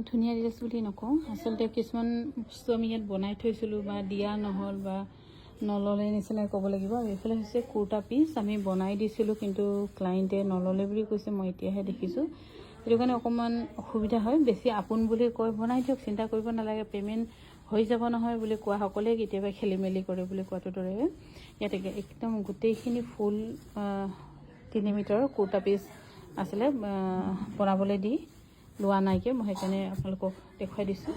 ধুনীয়া ড্ৰেছ বুলি নকওঁ, আচলতে কিছুমান বস্তু আমি ইয়াত বনাই থৈছিলোঁ বা দিয়া নহ'ল বা নল'লে নিচিনাই ক'ব লাগিব। এইফালে হৈছে কুৰ্তা পিচ, আমি বনাই দিছিলোঁ কিন্তু ক্লাইণ্টে নল'লে বুলি কৈছে, মই এতিয়াহে দেখিছোঁ। সেইটো কাৰণে অকণমান অসুবিধা হয়। বেছি আপোন বুলি কয় বনাই দিয়ক, চিন্তা কৰিব নালাগে, পে'মেণ্ট হৈ যাব নহয় বুলি কোৱাসকলে কেতিয়াবা খেলি মেলি কৰে বুলি কোৱাটো দৰে। ইয়াতে একদম গোটেইখিনি ফুল 3 মিটাৰৰ কুৰ্তা পিচ আছিলে, বনাবলৈ দি লোৱা নাইকিয়া, মই সেইকাৰণে আপোনালোকক দেখুৱাই দিছোঁ।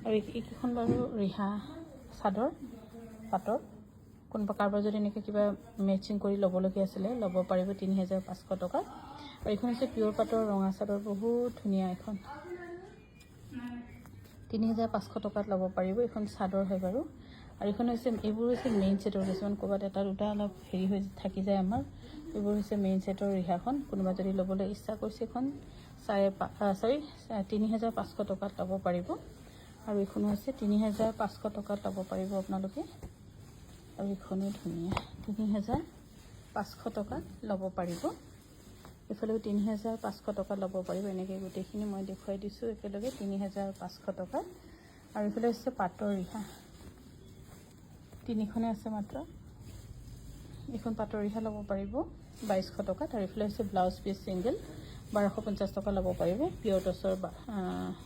আৰু এইকেইখন বাৰু ৰিহা চাদৰ পাটৰ, কোনোবা কাৰোবাৰ যদি এনেকৈ কিবা মেচিং কৰি ল'বলগীয়া আছিলে ল'ব পাৰিব 3500 টকা। আৰু এইখন হৈছে পিয়ৰ পাটৰ ৰঙা চাদৰ, বহুত ধুনীয়া এখন, 3500 টকাত ল'ব পাৰিব। এইখন চাদৰ হয় বাৰু। আৰু এইখন হৈছে, এইবোৰ হৈছে মেইন ছেটৰ, কিছুমান ক'ৰবাত এটা দুটা অলপ হেৰি হৈ থাকি যায় আমাৰ। এইবোৰ হৈছে মেইন ছেটৰ ৰিহাখন, কোনোবা যদি ল'বলৈ ইচ্ছা কৰিছে এখন 3500 টকাত ল'ব পাৰিব। আৰু এইখনো হৈছে 3500 টকাত ল'ব পাৰিব আপোনালোকে। আৰু এইখনো ধুনীয়া, 3500 টকাত ল'ব পাৰিব। এইফালেও 3500 টকাত ল'ব পাৰিব। এনেকৈ গোটেইখিনি মই দেখুৱাই দিছোঁ একেলগে 3500 টকাত। আৰু এইফালে হৈছে পাটৰ ৰিহা, 3খনে আছে মাত্ৰ। এইখন পাটৰ ৰিহা ল'ব পাৰিব 2200 টকাত। আৰু এইফালে হৈছে ব্লাউজ পিচ ছিংগল, 1250 টকা ল'ব পাৰিব। পিয়ৰ টচৰ